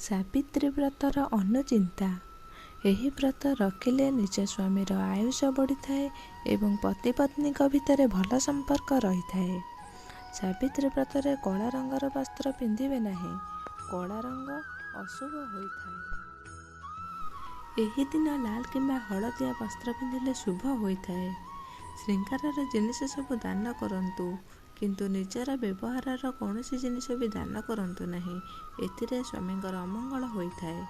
ସାବିତ୍ରୀ ବ୍ରତର ଅନୁଚିନ୍ତା। ଏହି ବ୍ରତ ରଖିଲେ ନିଜ ସ୍ୱାମୀର ଆୟୁଷ ବଢ଼ିଥାଏ ଏବଂ ପତି ପତ୍ନୀଙ୍କ ଭିତରେ ଭଲ ସମ୍ପର୍କ ରହିଥାଏ। ସାବିତ୍ରୀ ବ୍ରତରେ କଳା ରଙ୍ଗର ବସ୍ତ୍ର ପିନ୍ଧିବେ ନାହିଁ। କଳା ରଙ୍ଗ ଅଶୁଭ ହୋଇଥାଏ। ଏହି ଦିନ ଲାଲ କିମ୍ବା ହଳଦିଆ ବସ୍ତ୍ର ପିନ୍ଧିଲେ ଶୁଭ ହୋଇଥାଏ। ଶୃଙ୍ଗାରର ଜିନିଷ ସବୁ ଦାନ କରନ୍ତୁ, କିନ୍ତୁ ନିଜର ବ୍ୟବହାରର କୌଣସି ଜିନିଷ ବି ଦାନ କରନ୍ତୁ ନାହିଁ। ଏଥିରେ ସ୍ୱାମୀଙ୍କର ଅମଙ୍ଗଳ ହୋଇଥାଏ।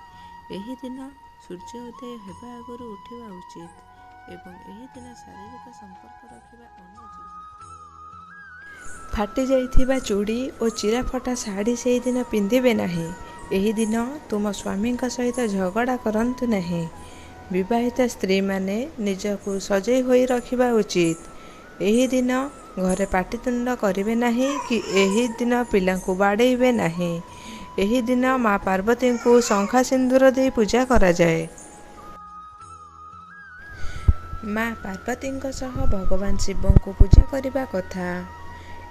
ଏହି ଦିନ ସୂର୍ଯ୍ୟ ଉଦୟ ହେବା ଆଗରୁ ଉଠିବା ଉଚିତ ଏବଂ ଏହି ଦିନ ଶାରୀରିକ ସମ୍ପର୍କ ରଖିବା ଅନୁଚିତ। ଫାଟି ଯାଇଥିବା ଚୁଡ଼ି ଓ ଚିରାଫଟା ଶାଢ଼ୀ ସେହିଦିନ ପିନ୍ଧିବେ ନାହିଁ। ଏହି ଦିନ ତୁମ ସ୍ୱାମୀଙ୍କ ସହିତ ଝଗଡ଼ା କରନ୍ତୁ ନାହିଁ। ବିବାହିତ ସ୍ତ୍ରୀମାନେ ନିଜକୁ ସଜେଇ ହୋଇ ରଖିବା ଉଚିତ। ଏହି ଦିନ ଘରେ ପାଟିତୁଣ୍ଡ କରିବେ ନାହିଁ କି ଏହି ଦିନ ପିଲାଙ୍କୁ ବାଡ଼େଇବେ ନାହିଁ। ଏହି ଦିନ ମା ପାର୍ବତୀଙ୍କୁ ଶଙ୍ଖା ସିନ୍ଦୁର ଦେଇ ପୂଜା କରାଯାଏ। ମା ପାର୍ବତୀଙ୍କ ସହ ଭଗବାନ ଶିବଙ୍କୁ ପୂଜା କରିବା କଥା।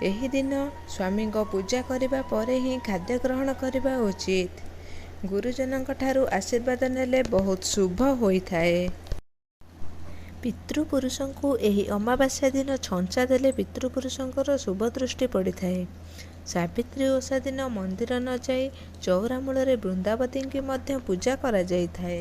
ଏହି ଦିନ ସ୍ୱାମୀଙ୍କ ପୂଜା କରିବା ପରେ ହିଁ ଖାଦ୍ୟ ଗ୍ରହଣ କରିବା ଉଚିତ। ଗୁରୁଜନଙ୍କ ଠାରୁ ଆଶୀର୍ବାଦ ନେଲେ ବହୁତ ଶୁଭ ହୋଇଥାଏ। ପିତୃପୁରୁଷଙ୍କୁ ଏହି ଅମାବାସ୍ୟା ଦିନ ଛଞ୍ଚା ଦେଲେ ପିତୃପୁରୁଷଙ୍କର ଶୁଭ ଦୃଷ୍ଟି ପଡ଼ିଥାଏ। ସାବିତ୍ରୀ ଓଷା ଦିନ ମନ୍ଦିର ନ ଯାଇ ଚଉରା ମୂଳରେ ବୃନ୍ଦାବତୀଙ୍କୁ ମଧ୍ୟ ପୂଜା କରାଯାଇଥାଏ।